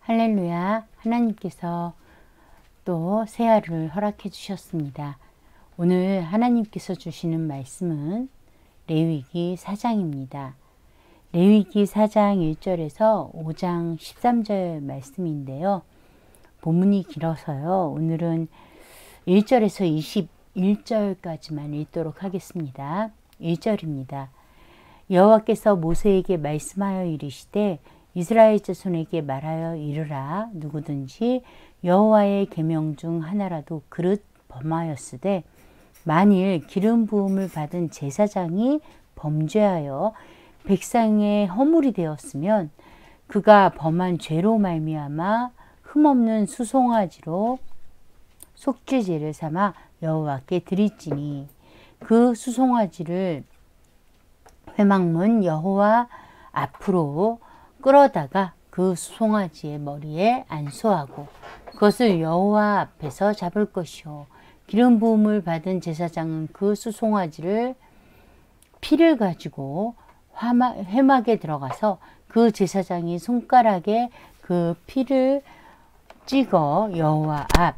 할렐루야. 하나님께서 또 새하루를 허락해 주셨습니다. 오늘 하나님께서 주시는 말씀은 레위기 4장입니다. 레위기 4장 1절에서 5장 13절 말씀인데요. 본문이 길어서요. 오늘은 1절에서 21절까지만 읽도록 하겠습니다. 1절입니다. 여호와께서 모세에게 말씀하여 이르시되 이스라엘 자손에게 말하여 이르라. 누구든지 여호와의 계명 중 하나라도 그릇 범하였으되 만일 기름 부음을 받은 제사장이 범죄하여 백성의 허물이 되었으면 그가 범한 죄로 말미암아 흠없는 수송아지로 속죄제를 삼아 여호와께 드릴지니 그 수송아지를 회막문 여호와 앞으로 끌어다가 그 수송아지의 머리에 안수하고 그것을 여호와 앞에서 잡을 것이요 기름 부음을 받은 제사장은 그 수송아지를 피를 가지고 회막에 들어가서 그 제사장이 손가락에 그 피를 찍어 여호와 앞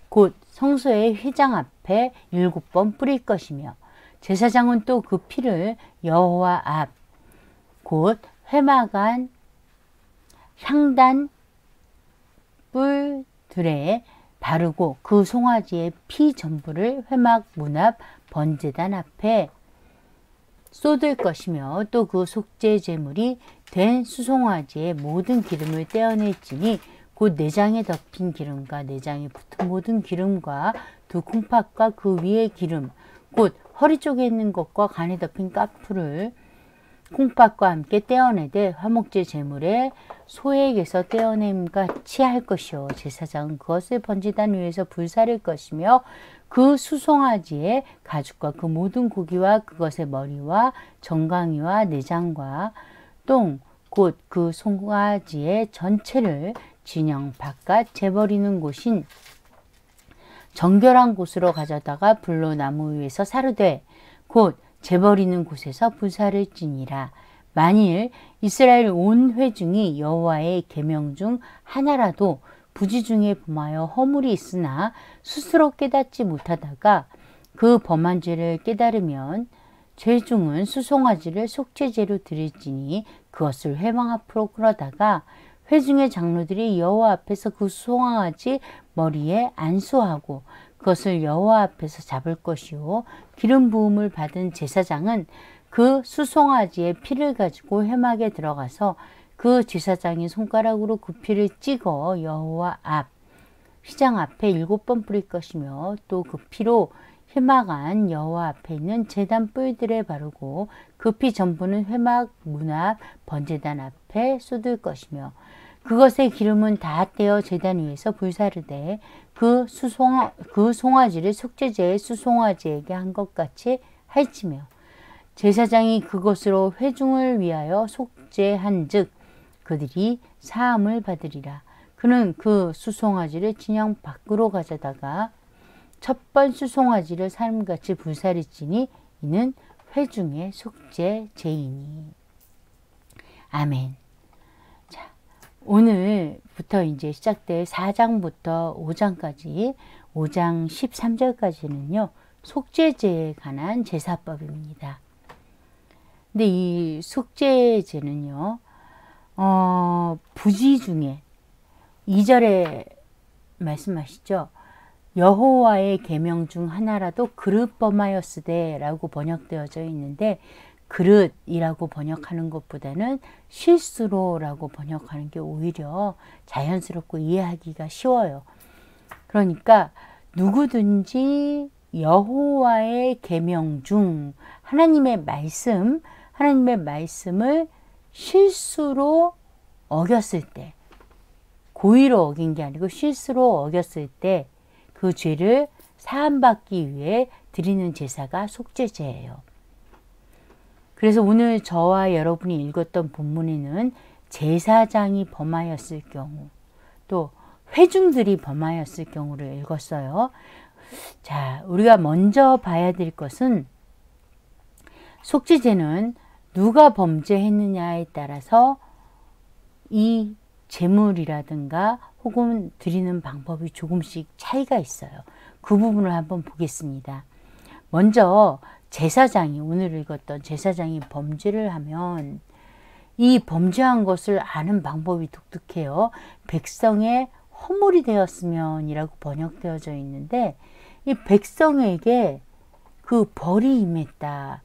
곧 성소의 휘장 앞에 7번 뿌릴 것이며 제사장은 또 그 피를 여호와 앞 곧 회막 안 향단 뿔들에 바르고 그 송아지의 피 전부를 회막 문 앞 번제단 앞에 쏟을 것이며 또 그 속죄 제물이 된 수송아지의 모든 기름을 떼어낼지니 곧 내장에 덮인 기름과 내장에 붙은 모든 기름과 두 콩팥과 그 위의 기름 곧 허리 쪽에 있는 것과 간에 덮인 가풀을 콩팥과 함께 떼어내되 화목제 제물에 소액에서 떼어냄 같이 할 것이요 제사장은 그것을 번제단 위에서 불사를 것이며 그 수송아지의 가죽과 그 모든 고기와 그것의 머리와 정강이와 내장과 똥 곧 그 송아지의 전체를 진영 바깥 재버리는 곳인 정결한 곳으로 가져다가 불로 나무 위에서 사르되 곧 재버리는 곳에서 불사를 지니라. 만일 이스라엘 온 회중이 여호와의 계명 중 하나라도 부지 중에 범하여 허물이 있으나 스스로 깨닫지 못하다가 그 범한 죄를 깨달으면 죄중은 수송아지를 속죄제로 드릴지니 그것을 회막 앞으로 끌어다가 회중의 장로들이 여호와 앞에서 그 수송아지 머리에 안수하고 그것을 여호와 앞에서 잡을 것이요 기름 부음을 받은 제사장은 그 수송아지의 피를 가지고 회막에 들어가서 그 제사장이 손가락으로 그 피를 찍어 여호와 앞 휘장 앞에 7번 뿌릴 것이며 또 그 피로 회막 안 여호와 앞에 있는 제단 뿔들에 바르고 그 피 전부는 회막 문 앞 번제단 앞에 쏟을 것이며 그것의 기름은 다 떼어 제단 위에서 불사르되 그 송아지를 속죄제의 수송아지에게 한 것 같이 할지며 제사장이 그것으로 회중을 위하여 속죄한즉 그들이 사함을 받으리라. 그는 그 수송아지를 진영 밖으로 가져다가 첫 번 수송아지를 삶같이 불사르지니 이는 회중의 속죄제이니. 아멘. 오늘부터 이제 시작될 4장부터 5장까지 5장 13절까지는요. 속죄제에 관한 제사법입니다. 근데 이 속죄제는요. 부지 중에 2절에 말씀하시죠. 여호와의 계명 중 하나라도 그릇 범하였으되 라고 번역되어져 있는데 그릇이라고 번역하는 것보다는 실수로라고 번역하는 게 오히려 자연스럽고 이해하기가 쉬워요. 그러니까 누구든지 여호와의 계명 중 하나님의 말씀을 실수로 어겼을 때 고의로 어긴 게 아니고 실수로 어겼을 때 그 죄를 사함받기 위해 드리는 제사가 속죄제예요. 그래서 오늘 저와 여러분이 읽었던 본문에는 제사장이 범하였을 경우 또 회중들이 범하였을 경우를 읽었어요. 자, 우리가 먼저 봐야 될 것은 속죄제는 누가 범죄했느냐에 따라서 이 제물이라든가 혹은 드리는 방법이 조금씩 차이가 있어요. 그 부분을 한번 보겠습니다. 먼저 제사장이, 오늘 읽었던 제사장이 범죄를 하면 이 범죄한 것을 아는 방법이 독특해요. 백성의 허물이 되었으면 이라고 번역되어져 있는데, 이 백성에게 그 벌이 임했다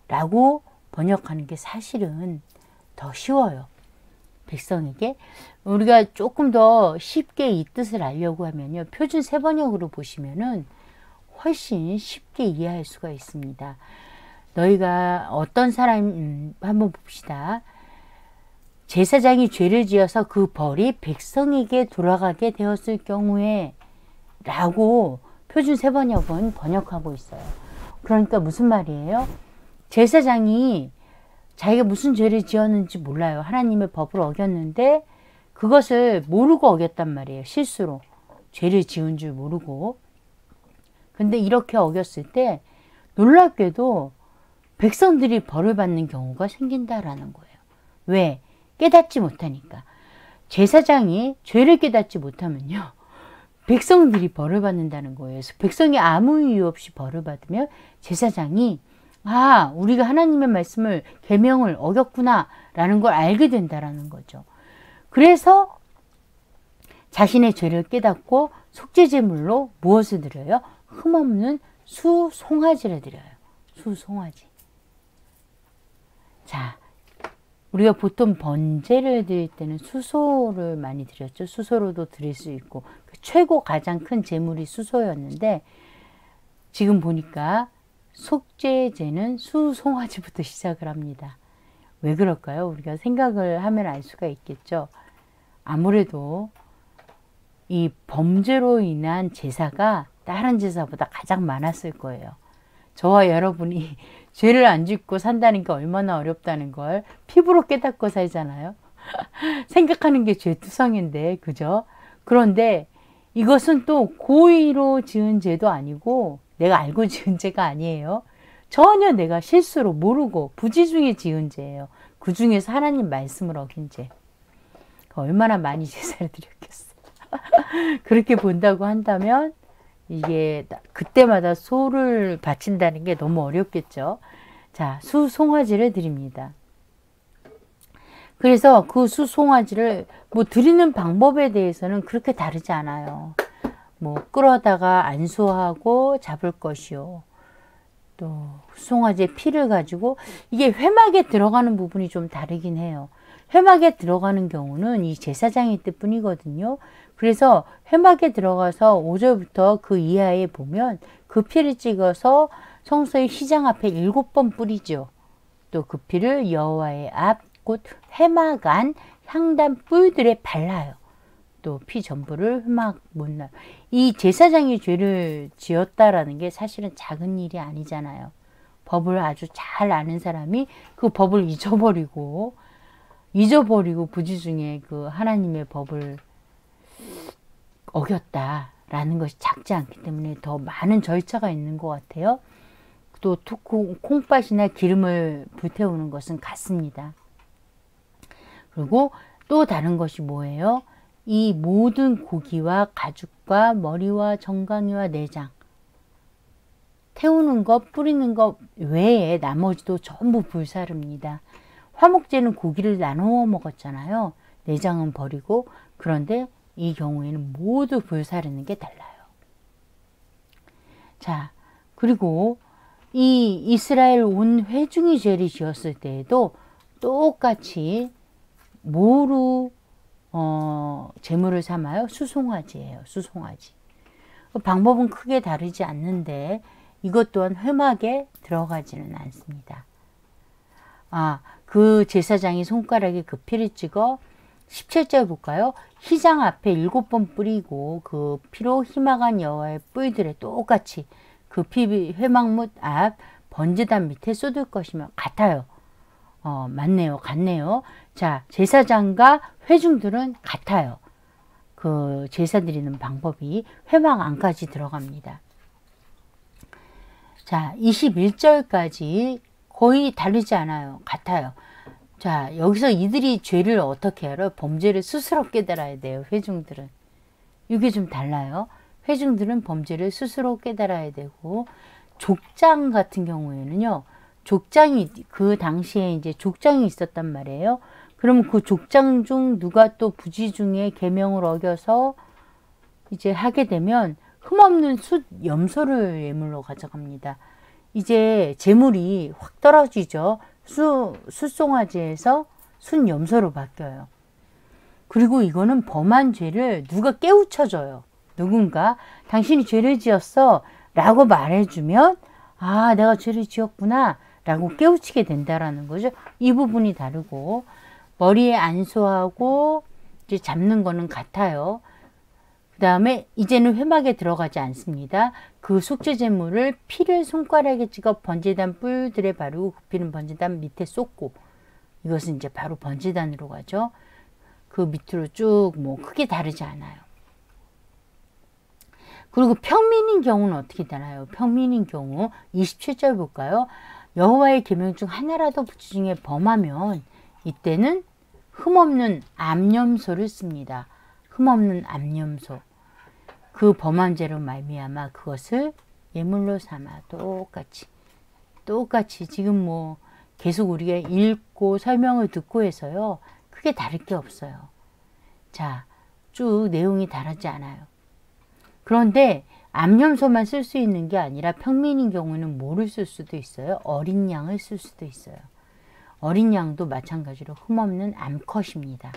라고 번역하는 게 사실은 더 쉬워요. 백성에게. 우리가 조금 더 쉽게 이 뜻을 알려고 하면요, 표준 세번역으로 보시면은 훨씬 쉽게 이해할 수가 있습니다. 너희가 어떤 사람, 한번 봅시다. 제사장이 죄를 지어서 그 벌이 백성에게 돌아가게 되었을 경우에 라고 표준 세번역은 번역하고 있어요. 그러니까 무슨 말이에요? 제사장이 자기가 무슨 죄를 지었는지 몰라요. 하나님의 법을 어겼는데 그것을 모르고 어겼단 말이에요. 실수로. 죄를 지은 줄 모르고. 근데 이렇게 어겼을 때 놀랍게도 백성들이 벌을 받는 경우가 생긴다라는 거예요. 왜? 깨닫지 못하니까. 제사장이 죄를 깨닫지 못하면요, 백성들이 벌을 받는다는 거예요. 그래서 백성이 아무 이유 없이 벌을 받으면 제사장이 우리가 하나님의 말씀을, 계명을 어겼구나 라는 걸 알게 된다라는 거죠. 그래서 자신의 죄를 깨닫고 속죄제물로 무엇을 드려요? 흠없는 수송아지를 드려요. 수송아지. 자, 우리가 보통 번제를 드릴 때는 수소를 많이 드렸죠. 수소로도 드릴 수 있고, 최고 가장 큰 제물이 수소였는데, 지금 보니까 속죄제는 수송아지부터 시작을 합니다. 왜 그럴까요? 우리가 생각을 하면 알 수가 있겠죠. 아무래도 이 범죄로 인한 제사가 다른 제사보다 가장 많았을 거예요. 저와 여러분이 죄를 안 짓고 산다는 게 얼마나 어렵다는 걸 피부로 깨닫고 살잖아요. 생각하는 게 죄투성인데, 그죠? 그런데 이것은 또 고의로 지은 죄도 아니고 내가 알고 지은 죄가 아니에요. 전혀 내가 실수로 모르고 부지 중에 지은 죄예요. 그 중에서 하나님 말씀을 어긴 죄. 얼마나 많이 제사를 드렸겠어요. 그렇게 본다고 한다면 이게 그때마다 소를 바친다는 게 너무 어렵겠죠. 자, 수송아지를 드립니다. 그래서 그 수송아지를 드리는 방법에 대해서는 그렇게 다르지 않아요. 끌어다가 안수하고 잡을 것이요. 또 수송아지의 피를 가지고, 이게 회막에 들어가는 부분이 좀 다르긴 해요. 회막에 들어가는 경우는 이 제사장의 뜻뿐이거든요. 그래서 회막에 들어가서 5절부터 그 이하에 보면 그 피를 찍어서 성소의 휘장 앞에 7번 뿌리죠. 또 그 피를 여호와의 앞 곧 회막 안 향단 뿔들에 발라요. 또 피 전부를 회막 못나. 이 제사장이 죄를 지었다라는 게 사실은 작은 일이 아니잖아요. 법을 아주 잘 아는 사람이 그 법을 잊어버리고 부지 중에 그 하나님의 법을 어겼다라는 것이 작지 않기 때문에 더 많은 절차가 있는 것 같아요. 또 콩팥이나 기름을 불태우는 것은 같습니다. 그리고 또 다른 것이 뭐예요? 이 모든 고기와 가죽과 머리와 정강이와 내장, 태우는 것, 뿌리는 것 외에 나머지도 전부 불사릅니다. 화목제는 고기를 나누어 먹었잖아요. 내장은 버리고. 그런데 이 경우에는 모두 불사르는 게 달라요. 자, 그리고 이 이스라엘 온 회중이 죄를 지었을 때에도 똑같이 뭐로 제물을 삼아요? 수송아지예요. 수송아지. 방법은 크게 다르지 않는데 이것 또한 회막에 들어가지는 않습니다. 그 제사장이 손가락에 그 피를 찍어 17절 볼까요? 휘장 앞에 7번 뿌리고 그 피로 희망한 여호와의 뿔들에 똑같이 그 피 회막문 앞 번제단 밑에 쏟을 것이며 같아요. 맞네요. 같네요. 자, 제사장과 회중들은 같아요. 그 제사 드리는 방법이 회막 안까지 들어갑니다. 자, 21절까지 거의 다르지 않아요. 같아요. 자, 여기서 이들이 죄를 어떻게 알아요? 범죄를 스스로 깨달아야 돼요. 회중들은. 이게 좀 달라요. 회중들은 범죄를 스스로 깨달아야 되고, 족장 같은 경우에는요, 족장이, 그 당시에 이제 족장이 있었단 말이에요. 그러면 그 족장 중 누가 또 부지 중에 계명을 어겨서 이제 하게 되면 흠없는 숫 염소를 예물로 가져갑니다. 이제 재물이 확 떨어지죠. 숫송아지에서 순 염소로 바뀌어요. 그리고 이거는 범한 죄를 누가 깨우쳐줘요. 누군가 당신이 죄를 지었어 라고 말해주면 아, 내가 죄를 지었구나 라고 깨우치게 된다라는 거죠. 이 부분이 다르고, 머리에 안수하고 이제 잡는 거는 같아요. 그 다음에 이제는 회막에 들어가지 않습니다. 그 속죄제물을 피를 손가락에 찍어 번제단 뿔들에 바르고 굽히는 번제단 밑에 쏟고, 이것은 이제 바로 번제단으로 가죠. 그 밑으로 쭉 뭐 크게 다르지 않아요. 그리고 평민인 경우는 어떻게 되나요? 평민인 경우 27절 볼까요? 여호와의 계명 중 하나라도 부지 중에 범하면 이때는 흠없는 암염소를 씁니다. 흠없는 암염소. 그 범한 죄로 말미암아 그것을 예물로 삼아 똑같이 지금 뭐 계속 우리가 읽고 설명을 듣고 해서요. 크게 다를 게 없어요. 자, 쭉 내용이 다르지 않아요. 그런데 암염소만 쓸 수 있는 게 아니라 평민인 경우는 뭐를 쓸 수도 있어요? 어린 양을 쓸 수도 있어요. 어린 양도 마찬가지로 흠없는 암컷입니다.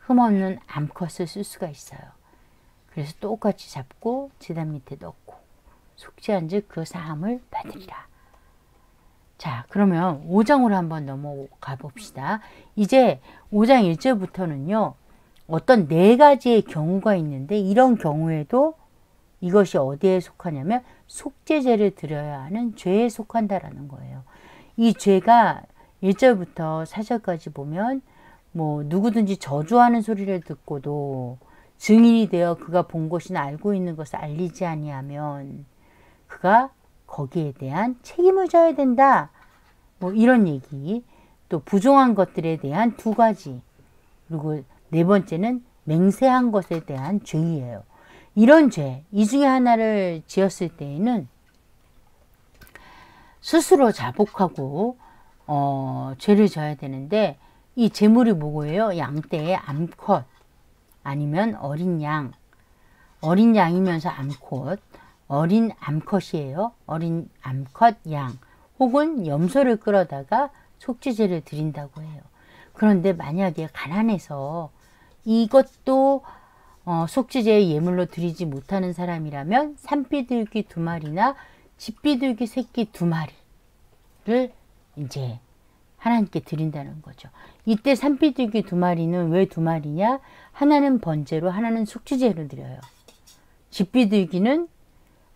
흠없는 암컷을 쓸 수가 있어요. 그래서 똑같이 잡고 제단 밑에 넣고 속죄한 즉 그 사함을 받으리라. 자, 그러면 5장으로 한번 넘어가 봅시다. 이제 5장 1절부터는요. 어떤 4가지의 경우가 있는데 이런 경우에도 이것이 어디에 속하냐면 속죄제를 드려야 하는 죄에 속한다라는 거예요. 이 죄가 1절부터 4절까지 보면 뭐 누구든지 저주하는 소리를 듣고도 증인이 되어 그가 본 것이나 알고 있는 것을 알리지 아니하면 그가 거기에 대한 책임을 져야 된다. 뭐 이런 얘기. 또 부정한 것들에 대한 2가지. 그리고 4번째는 맹세한 것에 대한 죄이에요. 이런 죄, 이 중에 하나를 지었을 때에는 스스로 자복하고 죄를 져야 되는데 이 제물이 뭐고요? 양떼의 암컷 아니면 어린 양. 어린 양이면서 암컷. 어린 암컷이에요. 어린 암컷 양. 혹은 염소를 끌어다가 속죄제를 드린다고 해요. 그런데 만약에 가난해서 이것도 속죄제의 예물로 드리지 못하는 사람이라면 산비둘기 2마리나 집비둘기 새끼 2마리를 이제 하나님께 드린다는 거죠. 이때 산비둘기 2마리는 왜 2마리냐? 하나는 번제로 하나는 속죄제로 드려요. 집비둘기는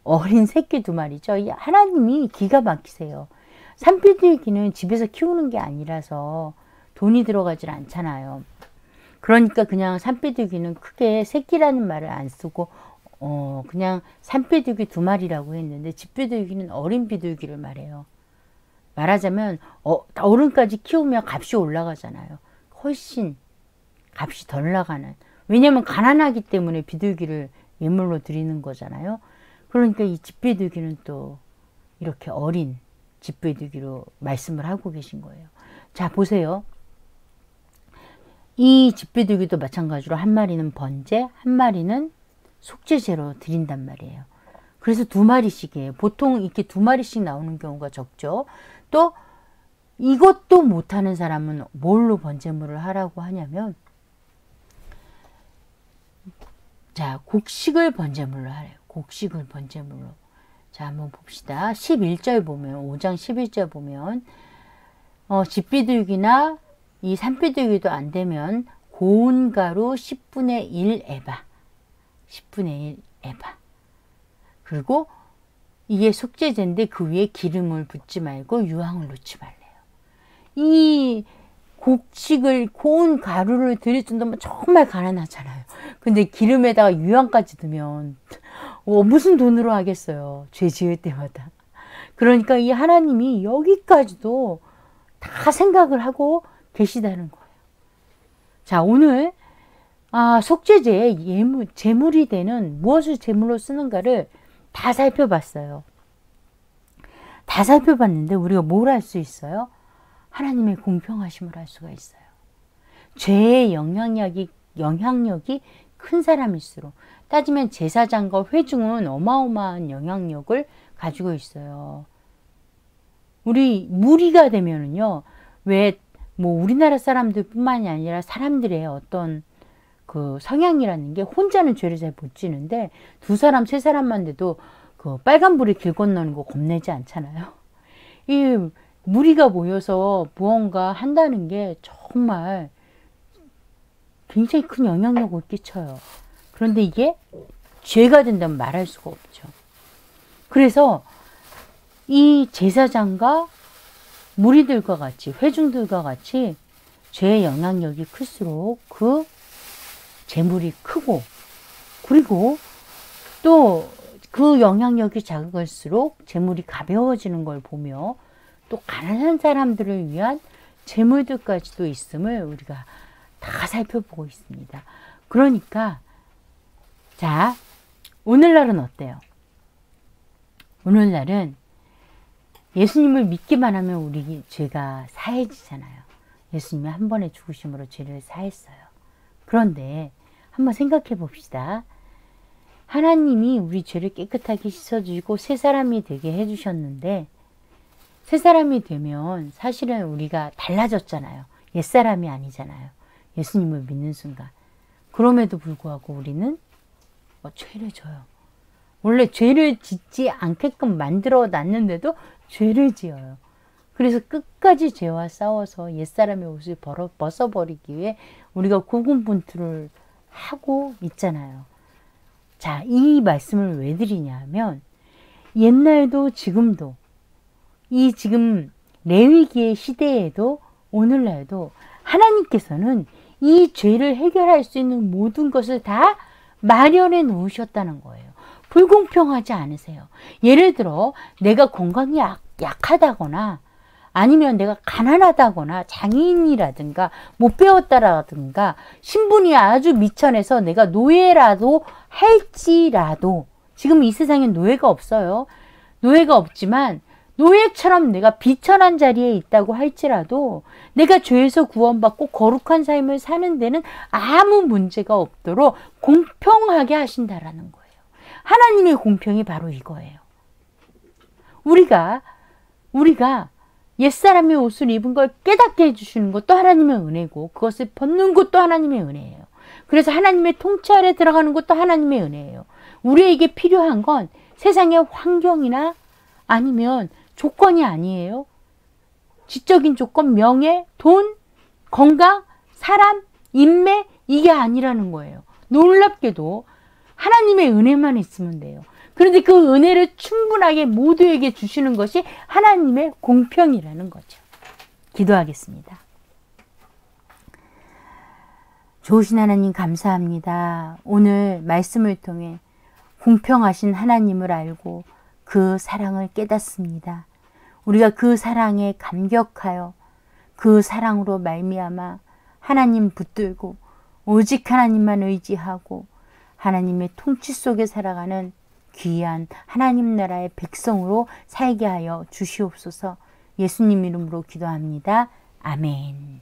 어린 새끼 2마리죠. 하나님이 기가 막히세요. 산비둘기는 집에서 키우는 게 아니라서 돈이 들어가질 않잖아요. 그러니까 그냥 산비둘기는 크게 새끼라는 말을 안 쓰고 그냥 산비둘기 2마리라고 했는데 집비둘기는 어린 비둘기를 말해요. 말하자면 어른까지 키우면 값이 올라가잖아요. 훨씬 값이 덜 나가는. 왜냐면 가난하기 때문에 비둘기를 예물로 드리는 거잖아요. 그러니까 이 집비둘기는 또 이렇게 어린 집비둘기로 말씀을 하고 계신 거예요. 자, 보세요. 이 집비둘기도 마찬가지로 한 마리는 번제, 한 마리는 속죄제로 드린단 말이에요. 그래서 2마리씩이에요. 보통 이렇게 2마리씩 나오는 경우가 적죠. 또 이것도 못하는 사람은 뭘로 번제물을 하라고 하냐면 자, 곡식을 번제물로 하래요. 곡식을 번제물로. 자, 한번 봅시다. 11절 보면 5장 11절 보면 집비둘기나 이 산비둘기도 안 되면 고운 가루 10분의 1 에바. 10분의 1 에바. 그리고 이게 속죄제인데 그 위에 기름을 붓지 말고 유황을 놓지 말래요. 이 곡식을 고운 가루를 드릴 정도면 정말 가난하잖아요. 근데 기름에다가 유황까지 넣으면 무슨 돈으로 하겠어요. 죄 지을 때마다. 그러니까 이 하나님이 여기까지도 다 생각을 하고 계시다는 거예요. 자, 오늘 속죄제의 제물이 되는 무엇을 제물로 쓰는가를 다 살펴봤어요. 다 살펴봤는데 우리가 뭘 할 수 있어요? 하나님의 공평하심을 할 수가 있어요. 죄의 영향력이 큰 사람일수록, 따지면 제사장과 회중은 어마어마한 영향력을 가지고 있어요. 우리 무리가 되면은요, 왜 뭐 우리나라 사람들뿐만이 아니라 사람들의 어떤 그 성향이라는 게, 혼자는 죄를 잘 못 지는데 두 사람 세 사람만 돼도 그 빨간불에 길 건너는 거 겁내지 않잖아요. 이 무리가 모여서 무언가 한다는 게 정말 굉장히 큰 영향력을 끼쳐요. 그런데 이게 죄가 된다면 말할 수가 없죠. 그래서 이 제사장과 무리들과 같이, 회중들과 같이 죄의 영향력이 클수록 그 재물이 크고, 그리고 또 그 영향력이 작을수록 재물이 가벼워지는 걸 보며, 또 가난한 사람들을 위한 재물들까지도 있음을 우리가 다 살펴보고 있습니다. 그러니까 자, 오늘날은 어때요? 오늘날은 예수님을 믿기만 하면 우리 죄가 사해지잖아요. 예수님이 한 번의 죽으심으로 죄를 사했어요. 그런데 한번 생각해 봅시다. 하나님이 우리 죄를 깨끗하게 씻어주고 새 사람이 되게 해주셨는데, 새 사람이 되면 사실은 우리가 달라졌잖아요. 옛사람이 아니잖아요. 예수님을 믿는 순간. 그럼에도 불구하고 우리는 죄를 져요. 원래 죄를 짓지 않게끔 만들어 놨는데도 죄를 지어요. 그래서 끝까지 죄와 싸워서 옛사람의 옷을 벗어버리기 위해 우리가 고군분투를 하고 있잖아요. 자, 이 말씀을 왜 드리냐면, 옛날도 지금도, 이 지금 레위기의 시대에도 오늘날도 하나님께서는 이 죄를 해결할 수 있는 모든 것을 다 마련해 놓으셨다는 거예요. 불공평하지 않으세요. 예를 들어 내가 건강이 약하다거나, 아니면 내가 가난하다거나, 장애인이라든가 못 배웠다라든가, 신분이 아주 미천해서 내가 노예라도 할지라도, 지금 이 세상엔 노예가 없어요. 노예가 없지만 노예처럼 내가 비천한 자리에 있다고 할지라도 내가 죄에서 구원받고 거룩한 삶을 사는 데는 아무 문제가 없도록 공평하게 하신다라는 거예요. 하나님의 공평이 바로 이거예요. 우리가 옛사람의 옷을 입은 걸 깨닫게 해주시는 것도 하나님의 은혜고, 그것을 벗는 것도 하나님의 은혜예요. 그래서 하나님의 통치 아래 들어가는 것도 하나님의 은혜예요. 우리에게 필요한 건 세상의 환경이나 아니면 조건이 아니에요. 지적인 조건, 명예, 돈, 건강, 사람, 인맥, 이게 아니라는 거예요. 놀랍게도 하나님의 은혜만 있으면 돼요. 그런데 그 은혜를 충분하게 모두에게 주시는 것이 하나님의 공평이라는 거죠. 기도하겠습니다. 좋으신 하나님 감사합니다. 오늘 말씀을 통해 공평하신 하나님을 알고 그 사랑을 깨닫습니다. 우리가 그 사랑에 감격하여 그 사랑으로 말미암아 하나님 붙들고 오직 하나님만 의지하고 하나님의 통치 속에 살아가는 귀한 하나님 나라의 백성으로 살게 하여 주시옵소서. 예수님 이름으로 기도합니다. 아멘.